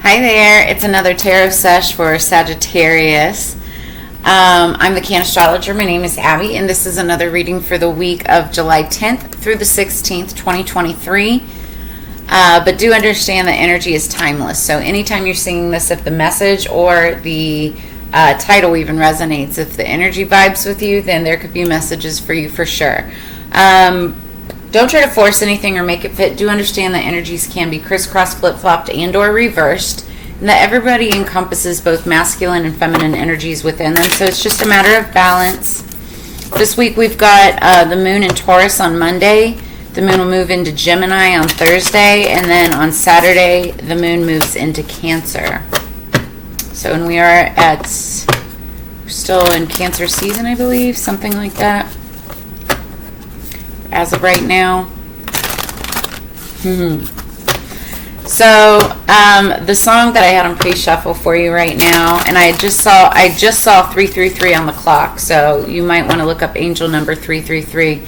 Hi there, it's another tarot sesh for Sagittarius. I'm the Cannastrologer. My name is Abby, and this is another reading for the week of July 10th through the 16th, 2023. But do understand that energy is timeless. So anytime you're seeing this, if the message or the title even resonates, if the energy vibes with you, then there could be messages for you for sure. Don't try to force anything or make it fit. Do understand that energies can be crisscrossed, flip-flopped, and or reversed, and that everybody encompasses both masculine and feminine energies within them, so it's just a matter of balance. This week we've got the moon in Taurus on Monday. The moon will move into Gemini on Thursday, and then on Saturday the moon moves into Cancer. So when we are still in Cancer season, I believe, something like that, as of right now. So the song that I had on pre-shuffle for you right now, and I just saw 333 on the clock, so you might want to look up angel number 333.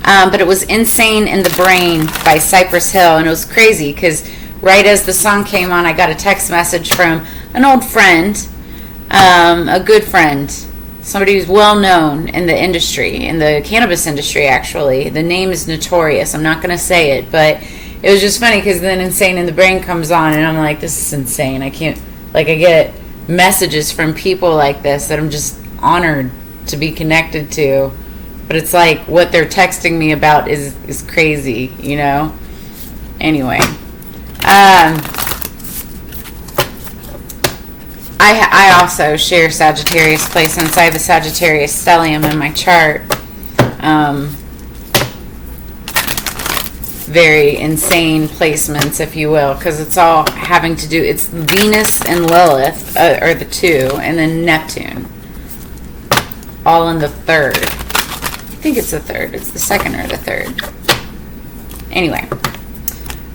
But it was Insane in the Brain by Cypress Hill, and it was crazy because right as the song came on, I got a text message from an old friend, a good friend, somebody who's well known in the industry, in the cannabis industry, actually. The name is notorious. I'm not going to say it, but it was just funny because then Insane in the Brain comes on, and I'm like, this is insane. I can't, I get messages from people like this that I'm just honored to be connected to. But it's like what they're texting me about is crazy, you know? Anyway. I also share Sagittarius placements. I have a Sagittarius stellium in my chart. Very insane placements, if you will, because it's all having to do, it's Venus and Lilith, are the two, and then Neptune. All in the third. I think it's the third. It's the second or the third. Anyway.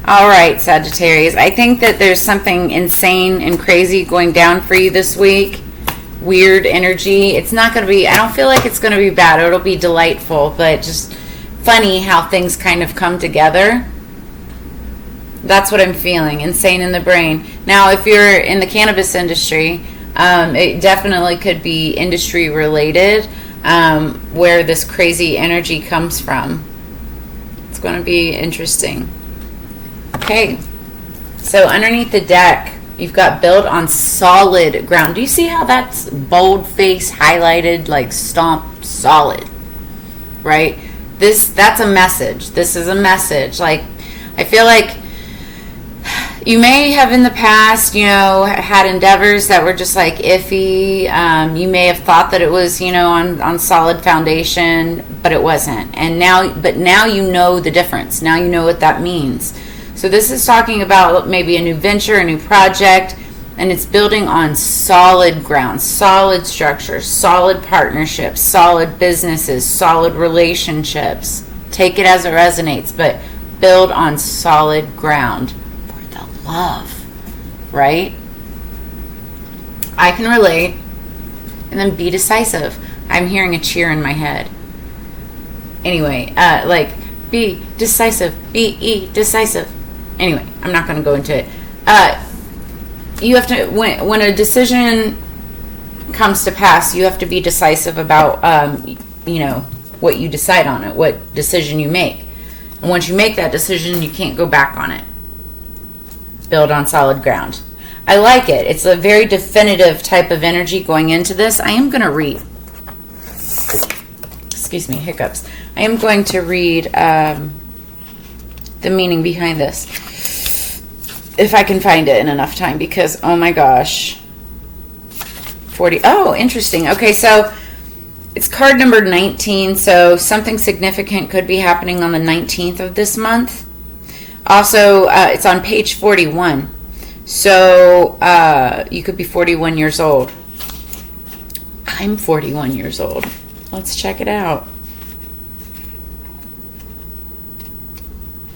All right, Sagittarius. I think that there's something insane and crazy going down for you this week. Weird energy. It's not going to be, I don't feel like it's going to be bad. It'll be delightful, but just funny how things kind of come together. That's what I'm feeling. Insane in the Brain. Now, if you're in the cannabis industry, it definitely could be industry related, where this crazy energy comes from. It's going to be interesting. Okay, so underneath the deck, you've got build on solid ground. Do you see how that's bold-face highlighted, like stomp solid, right? That's a message. This is a message. Like, I feel like you may have in the past, had endeavors that were just like iffy. You may have thought that it was, on solid foundation, but it wasn't. But now you know the difference. Now you know what that means. So this is talking about maybe a new venture, a new project, and it's building on solid ground, solid structure, solid partnerships, solid businesses, solid relationships. Take it as it resonates, but build on solid ground for the love, right? I can relate. And then be decisive. I'm hearing a cheer in my head. Anyway, be decisive, be decisive. Anyway, I'm not going to go into it. You have to, when a decision comes to pass, you have to be decisive about, what you decide on it, what decision you make. And once you make that decision, you can't go back on it. Build on solid ground. I like it. It's a very definitive type of energy going into this. I am going to read, excuse me, hiccups. I am going to read the meaning behind this, if I can find it in enough time, because oh my gosh, 40. Oh, interesting. Okay, so it's card number 19, so something significant could be happening on the 19th of this month. Also, it's on page 41, so you could be 41 years old. I'm 41 years old. Let's check it out.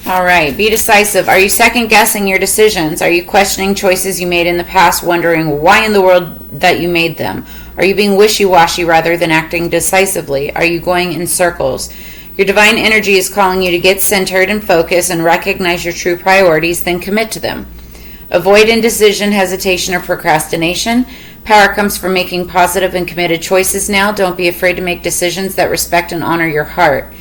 All right, be decisive. Are you second guessing your decisions? Are you questioning choices you made in the past, wondering why in the world that you made them? Are you being wishy-washy rather than acting decisively? Are you going in circles? Your divine energy is calling you to get centered and focus and recognize your true priorities, then commit to them. Avoid indecision, hesitation, or procrastination. Power comes from making positive and committed choices now. Don't be afraid to make decisions that respect and honor your heart.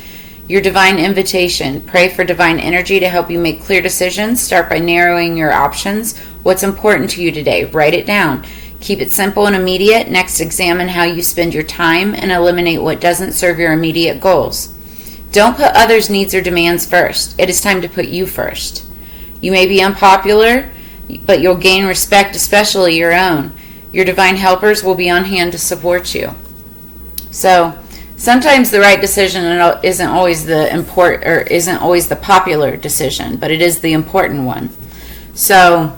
Your divine invitation. Pray for divine energy to help you make clear decisions. Start by narrowing your options. What's important to you today? Write it down. Keep it simple and immediate. Next, examine how you spend your time and eliminate what doesn't serve your immediate goals. Don't put others' needs or demands first. It is time to put you first. You may be unpopular, but you'll gain respect, especially your own. Your divine helpers will be on hand to support you. So, sometimes the right decision isn't always the popular decision, but it is the important one. So,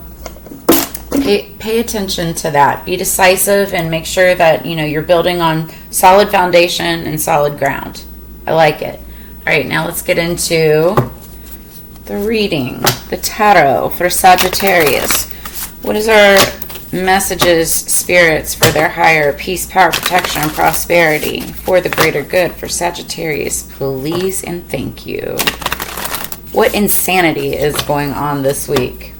pay attention to that. Be decisive and make sure that you're building on solid foundation and solid ground. I like it. All right, now let's get into the reading, the tarot for Sagittarius. What is our messages, spirits, for their higher peace, power, protection, and prosperity for the greater good for Sagittarius? Please and thank you. What insanity is going on this week?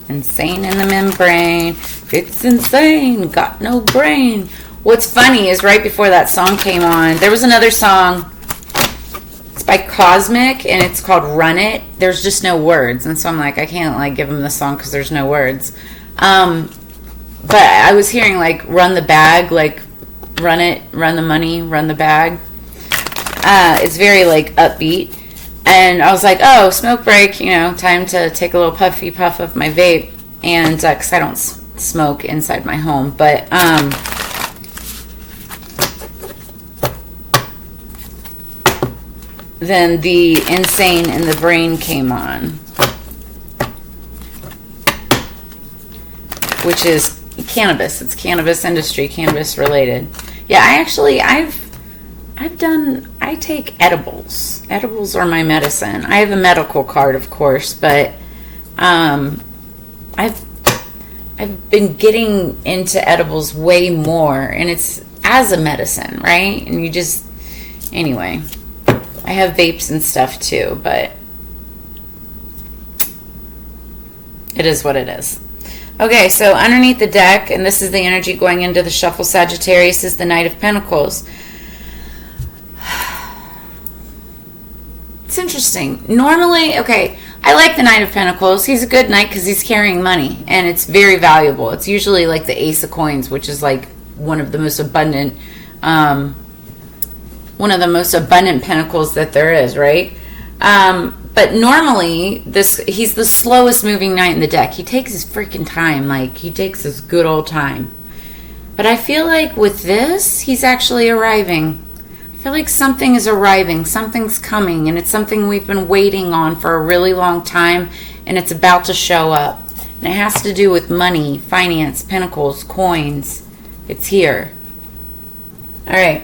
Insane in the membrane. It's insane. Got no brain. What's funny is right before that song came on, there was another song. It's by Cosmic, and it's called Run It. There's just no words. And so I'm like, I can't give them the song because there's no words. But I was hearing run the bag, run it, run the money, run the bag. It's very upbeat. And I was like, oh, smoke break, time to take a little puffy puff of my vape. And, because I don't smoke inside my home. But, then the insane in the brain came on. Which is cannabis. It's cannabis industry, cannabis related. Yeah, I take edibles. Edibles are my medicine. I have a medical card, of course, but I've been getting into edibles way more, and it's as a medicine, right? And anyway, I have vapes and stuff too, but it is what it is. Okay, so underneath the deck, and this is the energy going into the shuffle, Sagittarius, is the Knight of Pentacles. It's interesting. Normally, okay, I like the Knight of Pentacles. He's a good knight because he's carrying money, and it's very valuable. It's usually the Ace of Coins, which is one of the most abundant, pentacles that there is, right? But normally, he's the slowest moving knight in the deck. He takes his freaking time. He takes his good old time. But I feel with this, he's actually arriving. I feel something is arriving. Something's coming. And it's something we've been waiting on for a really long time. And it's about to show up. And it has to do with money, finance, pentacles, coins. It's here. All right.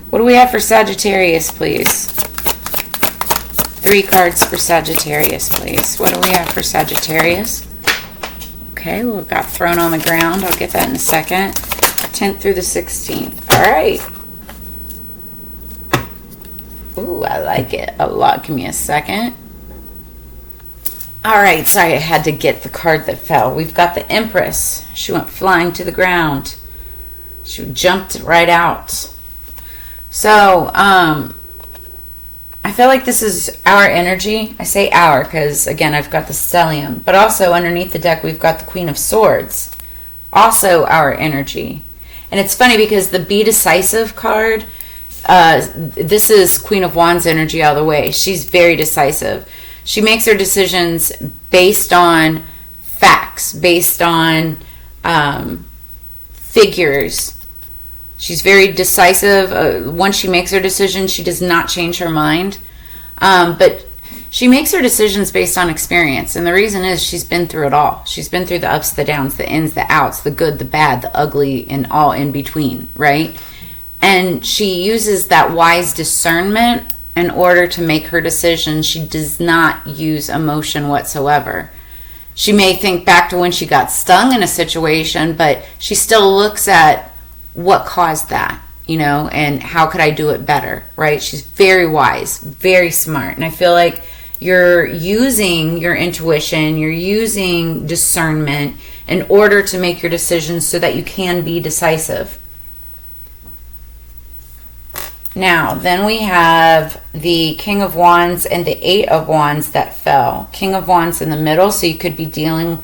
What do we have for Sagittarius, please? 3 cards for Sagittarius, please. What do we have for Sagittarius? Okay, well, it got thrown on the ground. I'll get that in a second. 10th through the 16th. All right. Ooh, I like it a lot. Give me a second. All right, sorry, I had to get the card that fell. We've got the Empress. She went flying to the ground. She jumped right out. So, I feel this is our energy. I say our because, again, I've got the stellium. But also, underneath the deck, we've got the Queen of Swords. Also our energy. And it's funny because the Be Decisive card, this is Queen of Wands energy all the way. She's very decisive. She makes her decisions based on facts, based on figures. She's very decisive. Once she makes her decision, she does not change her mind. But she makes her decisions based on experience. And the reason is she's been through it all. She's been through the ups, the downs, the ins, the outs, the good, the bad, the ugly, and all in between, right? And she uses that wise discernment in order to make her decisions. She does not use emotion whatsoever. She may think back to when she got stung in a situation, but she still looks at what caused that, and how could I do it better, right? She's very wise, very smart. And I feel you're using your intuition, you're using discernment in order to make your decisions so that you can be decisive. Now, then we have the King of Wands and the Eight of Wands that fell. King of Wands in the middle, so you could be dealing...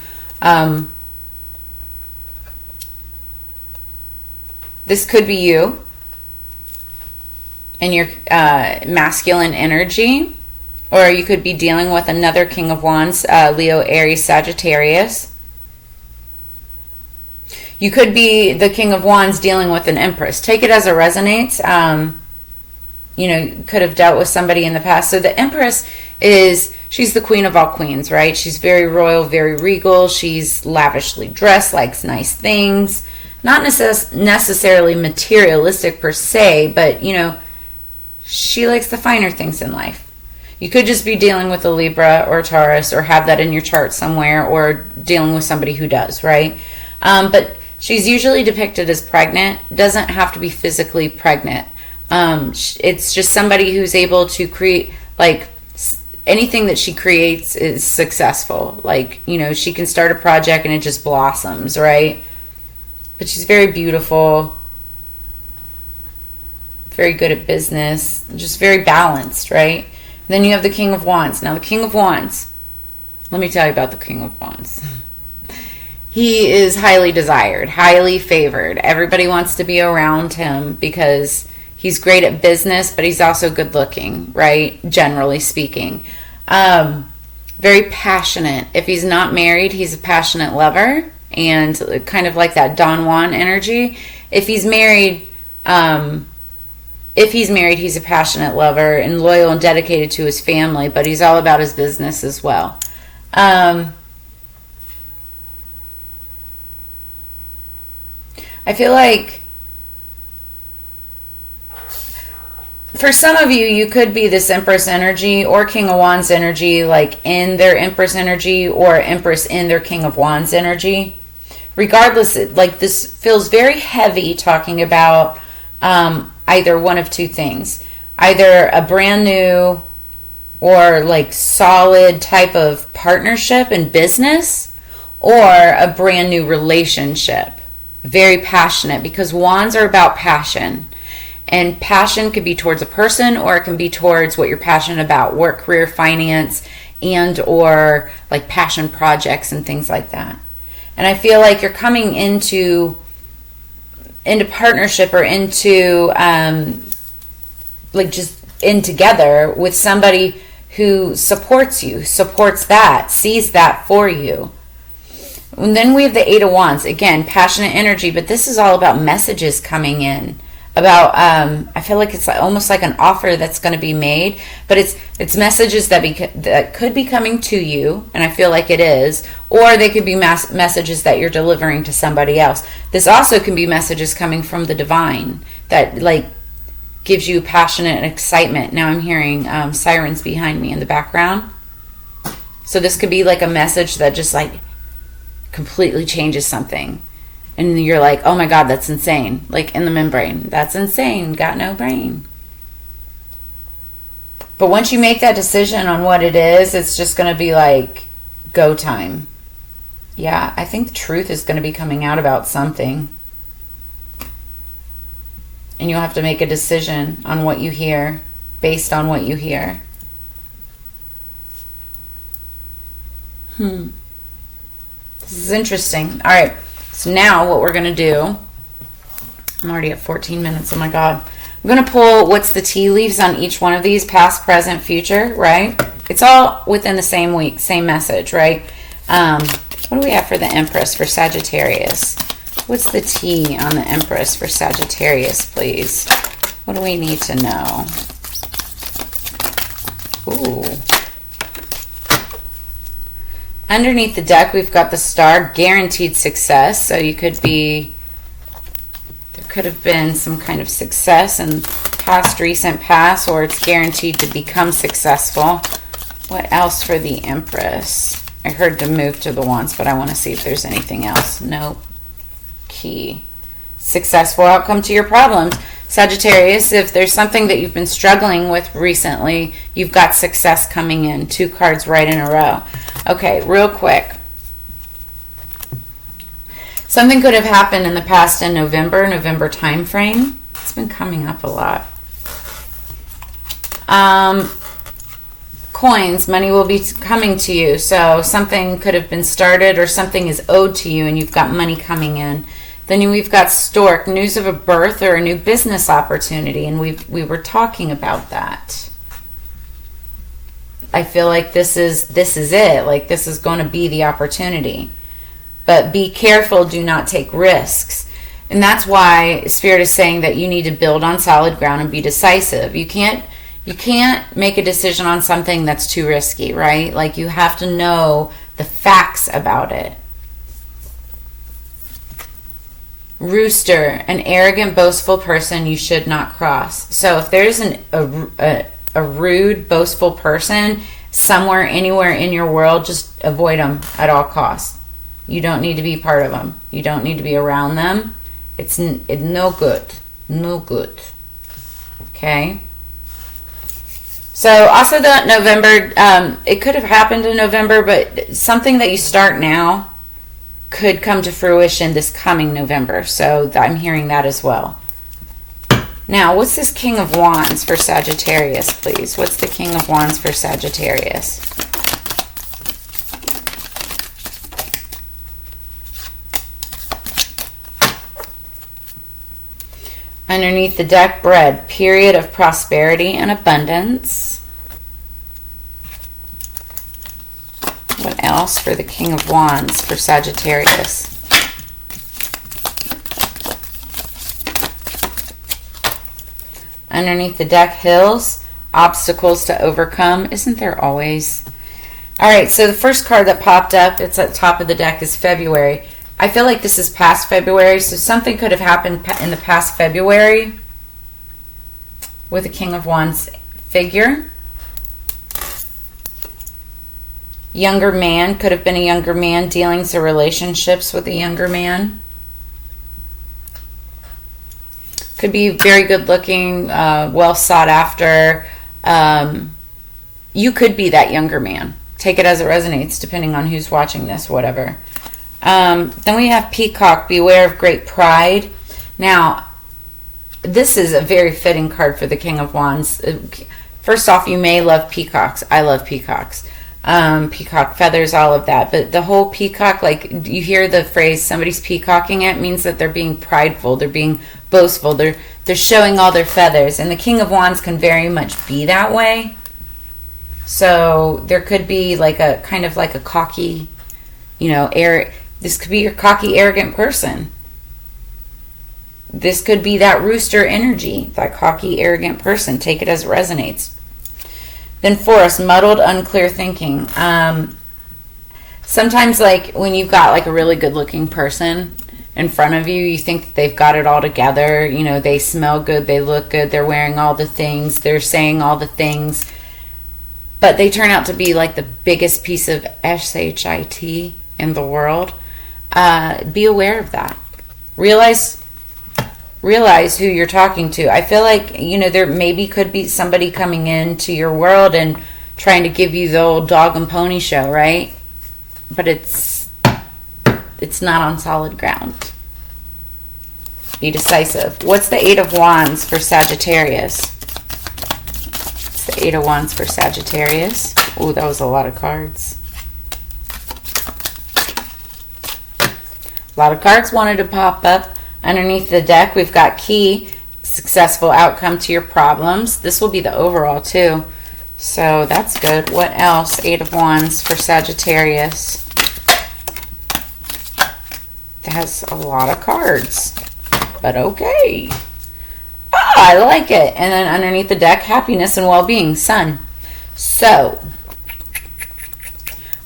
this could be you and your masculine energy, or you could be dealing with another King of Wands, Leo, Aries, Sagittarius. You could be the King of Wands dealing with an Empress. Take it as it resonates. You know, you could have dealt with somebody in the past. So the Empress she's the queen of all queens, right? She's very royal, very regal. She's lavishly dressed, likes nice things. Not necessarily materialistic per se, but, you know, she likes the finer things in life. You could just be dealing with a Libra or Taurus, or have that in your chart somewhere, or dealing with somebody who does, right? But she's usually depicted as pregnant. Doesn't have to be physically pregnant. It's just somebody who's able to create, like, anything that she creates is successful. Like, you know, she can start a project and it just blossoms, right? But she's very beautiful, very good at business, just very balanced, right? Then you have the King of Wands. Now, the King of Wands, let me tell you about the King of Wands. He is highly desired, highly favored. Everybody wants to be around him because he's great at business, but he's also good looking, right? Generally speaking. Very passionate. If he's not married, he's a passionate lover, and kind of like that Don Juan energy. If he's married, he's a passionate lover and loyal and dedicated to his family, but he's all about his business as well. I feel like for some of you, you could be this Empress energy or King of Wands energy, like in their Empress energy, or Empress in their King of Wands energy. Regardless, like, this feels very heavy talking about either one of two things. Either a brand new or like solid type of partnership in business, or a brand new relationship. Very passionate, because wands are about passion. And passion could be towards a person, or it can be towards what you're passionate about, work, career, finance, and or like passion projects and things like that. And I feel like you're coming into partnership, or into like just in together with somebody who supports you, supports that, sees that for you. And then we have the Eight of Wands. Again, passionate energy, but this is all about messages coming in. About I feel like it's almost like an offer that's going to be made, but it's messages that could be coming to you, and I feel like it is, or they could be messages that you're delivering to somebody else. This also can be messages coming from the divine that like gives you passionate and excitement. Now I'm hearing sirens behind me in the background, so this could be like a message that just like completely changes something. And you're like, oh my God, that's insane. Like in the membrane, that's insane, got no brain. But once you make that decision on what it is, it's just going to be like go time. Yeah, I think the truth is going to be coming out about something. And you'll have to make a decision on what you hear, based on what you hear. This is interesting. All right. So now what we're going to do, I'm already at 14 minutes, oh my God. I'm going to pull what's the tea leaves on each one of these, past, present, future, right? It's all within the same week, same message, right? What do we have for the Empress for Sagittarius? What's the tea on the Empress for Sagittarius, please? What do we need to know? Ooh. Underneath the deck, we've got the Star, guaranteed success. So you could be, there could have been some kind of success in past, recent past, or it's guaranteed to become successful. What else for the Empress? I heard the move to the Wands, but I want to see if there's anything else. Nope. Key. Successful outcome to your problems. Sagittarius, if there's something that you've been struggling with recently, you've got success coming in. 2 cards right in a row. Okay, real quick. Something could have happened in the past in November time frame. It's been coming up a lot. Coins, money will be coming to you. So something could have been started or something is owed to you and you've got money coming in. Then we've got Stork, news of a birth or a new business opportunity, and we were talking about that. I feel like this is it. Like this is going to be the opportunity. But be careful, do not take risks. And that's why Spirit is saying that you need to build on solid ground and be decisive. You can't make a decision on something that's too risky, right? Like you have to know the facts about it. Rooster, an arrogant, boastful person you should not cross. So if there's a rude, boastful person somewhere, anywhere in your world, just avoid them at all costs. You don't need to be part of them. You don't need to be around them. It's no good. No good. Okay? So also the November, it could have happened in November, but something that you start now could come to fruition this coming November. So I'm hearing that as well. Now, what's this King of Wands for Sagittarius, please? What's the King of Wands for Sagittarius? Underneath the deck, bread, period of prosperity and abundance. What else for the King of Wands for Sagittarius? Underneath the deck, hills, obstacles to overcome. Isn't there always? All right, so the first card that popped up, it's at the top of the deck, is February. I feel like this is past February, so something could have happened in the past February with a King of Wands figure. Younger man, could have been a younger man, dealings or relationships with a younger man. Could be very good looking, well sought after. You could be that younger man. Take it as it resonates, depending on who's watching this, whatever. Then we have Peacock, beware of great pride. Now, this is a very fitting card for the King of Wands. First off, you may love peacocks. I love peacocks. Peacock feathers, all of that. But the whole peacock, like you hear the phrase somebody's peacocking, it means that they're being prideful, they're being boastful, they're showing all their feathers. And the King of Wands can very much be that way. So there could be like a kind of like a cocky, this could be your cocky, arrogant person. This could be that rooster energy, that cocky, arrogant person. Take it as it resonates. Then Forest, muddled, unclear thinking. Sometimes, like, when you've got, like, a really good-looking person in front of you, you think that they've got it all together. You know, they smell good, they look good, they're wearing all the things, they're saying all the things. But they turn out to be, like, the biggest piece of shit in the world. Be aware of that. Realize who you're talking to. I feel like, there maybe could be somebody coming into your world and trying to give you the old dog and pony show, right? But it's not on solid ground. Be decisive. What's the Eight of Wands for Sagittarius? What's the Eight of Wands for Sagittarius? Oh, that was a lot of cards. A lot of cards wanted to pop up. Underneath the deck, we've got key, successful outcome to your problems. This will be the overall too. So that's good. What else? Eight of Wands for Sagittarius. That has a lot of cards. But okay. I like it. And then underneath the deck, happiness and well-being, sun. So,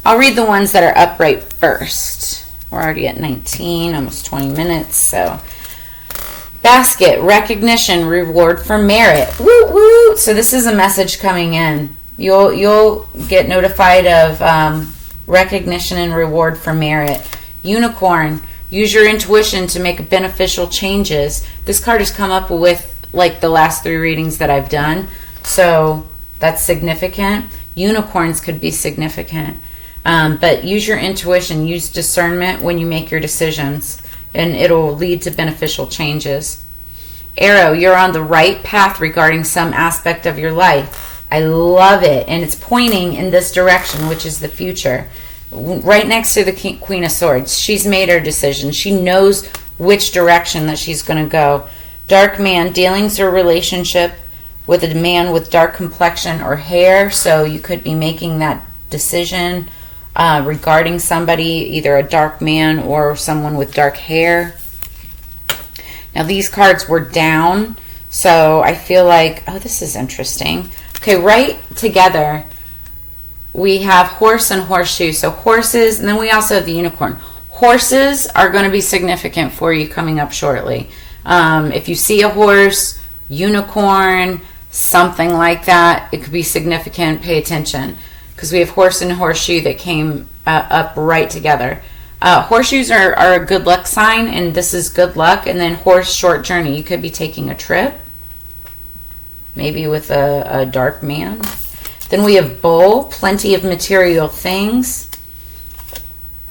I'll read the ones that are upright first. We're already at 19, almost 20 minutes. So, basket, recognition, reward for merit. Woo woo! So this is a message coming in. You'll get notified of recognition and reward for merit. Unicorn, use your intuition to make beneficial changes. This card has come up with like the last 3 readings that I've done. So that's significant. Unicorns could be significant. But use your intuition, use discernment when you make your decisions, and it'll lead to beneficial changes. Arrow, you're on the right path regarding some aspect of your life. I love it. And it's pointing in this direction, which is the future. Right next to the Queen of Swords. She's made her decision. She knows which direction that she's going to go. Dark man, dealings or relationship with a man with dark complexion or hair. So you could be making that decision regarding somebody, either a dark man or someone with dark hair. Now these cards were down, so I feel like, oh, this is interesting. Okay, right together we have horse and horseshoe. So horses, and then we also have the unicorn. Horses are going to be significant for you coming up shortly. If you see a horse, unicorn, something like that, it could be significant. Pay attention, because we have horse and horseshoe that came up right together. Horseshoes are a good luck sign, and this is good luck. And then horse, short journey. You could be taking a trip, maybe with a dark man. Then we have bull, plenty of material things.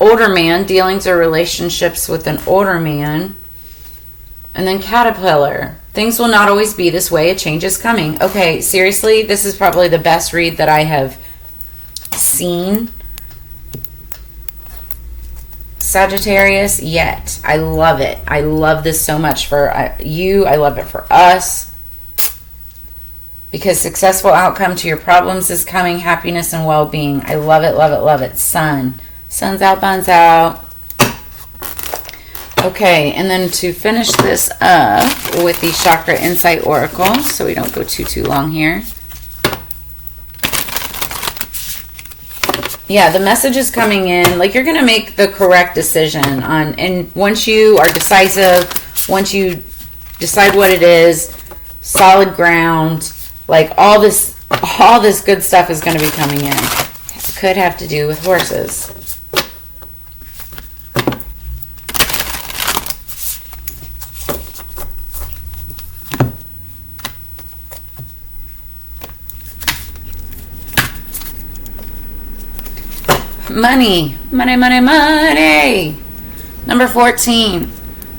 Older man, dealings or relationships with an older man. And then caterpillar. Things will not always be this way. A change is coming. Okay, seriously, this is probably the best read that I have seen, Sagittarius, yet. I love it. I love this so much for you. I love it for us. Because successful outcome to your problems is coming. Happiness and well-being. I love it, love it, love it. Sun. Sun's out, buns out. Okay, and then to finish this up with the Chakra Insight Oracle, so we don't go too long here. Yeah, the message is coming in. Like, you're going to make the correct decision on, and once you are decisive, once you decide what it is, solid ground, like all this good stuff is going to be coming in. It could have to do with horses. Money, money, money, money. Number 14,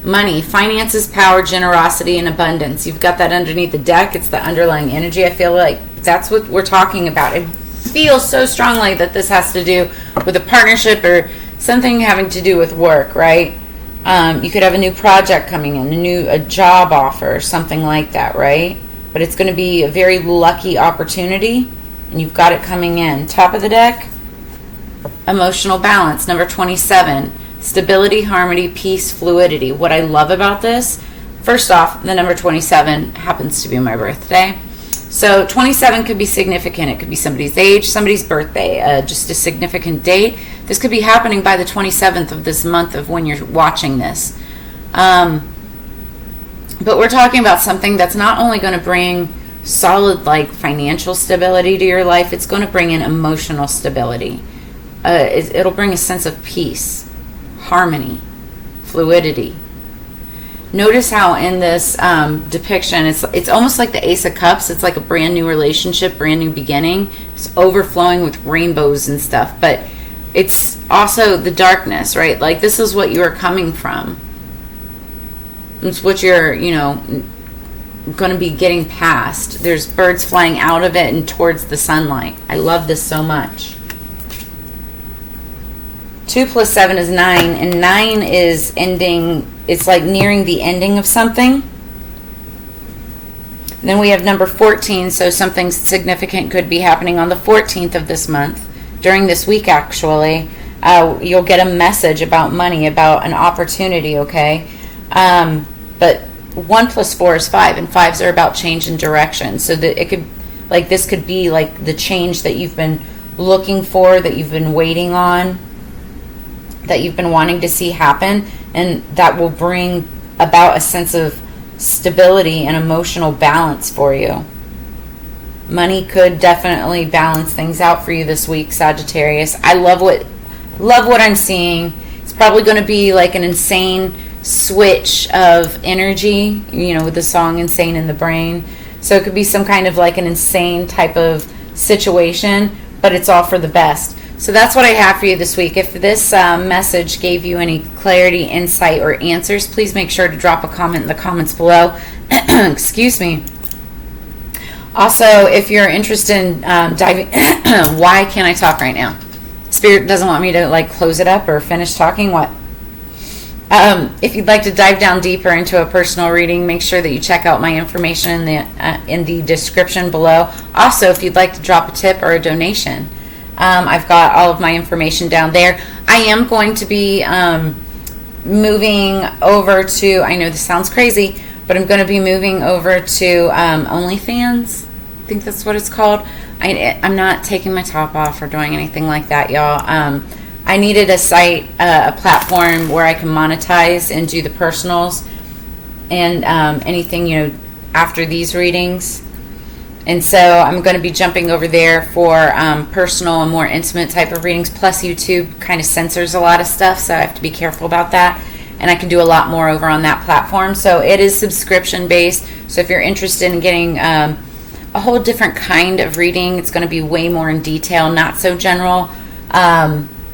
money, finances, power, generosity, and abundance. You've got that underneath the deck. It's the underlying energy. I feel like that's what we're talking about. I feel so strongly that this has to do with a partnership or something having to do with work, right? You could have a new project coming in, a job offer, something like that, right? But it's going to be a very lucky opportunity, and you've got it coming in. Top of the deck, emotional balance, number 27. Stability, harmony, peace, fluidity. What I love about this, first off, the number 27 happens to be my birthday. So 27 could be significant. It could be somebody's age, somebody's birthday, just a significant date. This could be happening by the 27th of this month of when you're watching this. But we're talking about something that's not only going to bring solid, like, financial stability to your life, it's going to bring in emotional stability. It'll bring a sense of peace, harmony, fluidity. Notice how in this depiction, it's almost like the Ace of Cups. It's like a brand new relationship, brand new beginning. It's overflowing with rainbows and stuff. But it's also the darkness, right? Like, this is what you are coming from. It's what you're, going to be getting past. There's birds flying out of it and towards the sunlight. I love this so much. 2 plus 7 is 9, and 9 is ending. It's like nearing the ending of something. Then we have number 14, so something significant could be happening on the 14th of this month, during this week actually. You'll get a message about money, about an opportunity, okay? But 1 plus 4 is 5, and 5s are about change and direction. So that it could, like, this could be like the change that you've been looking for, that you've been waiting on, that you've been wanting to see happen, and that will bring about a sense of stability and emotional balance for you. Money could definitely balance things out for you this week, Sagittarius. I love what I'm seeing. It's probably going to be like an insane switch of energy, you know, with the song Insane in the Brain. So it could be some kind of like an insane type of situation, but it's all for the best. So that's what I have for you this week. If this message gave you any clarity, insight, or answers, please make sure to drop a comment in the comments below. Excuse me. Also, if you're interested in diving, why can't I talk right now? Spirit doesn't want me to like close it up or finish talking. What? If you'd like to dive down deeper into a personal reading, make sure that you check out my information in the description below. Also, if you'd like to drop a tip or a donation, I've got all of my information down there. I am going to be moving over to, I know this sounds crazy, but I'm going to be moving over to OnlyFans. I think that's what it's called. I'm not taking my top off or doing anything like that, y'all. I needed a site, a platform where I can monetize and do the personals and anything, you know, after these readings. And so I'm going to be jumping over there for personal and more intimate type of readings. Plus YouTube kind of censors a lot of stuff, so I have to be careful about that. And I can do a lot more over on that platform. So it is subscription based. So if you're interested in getting a whole different kind of reading, it's going to be way more in detail, not so general,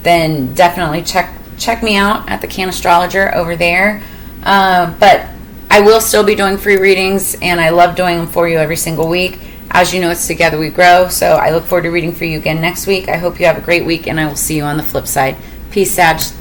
then definitely check me out at the Cannastrologer over there. But I will still be doing free readings, and I love doing them for you every single week. As you know, it's Together We Grow. So I look forward to reading for you again next week. I hope you have a great week, and I will see you on the flip side. Peace, Sag.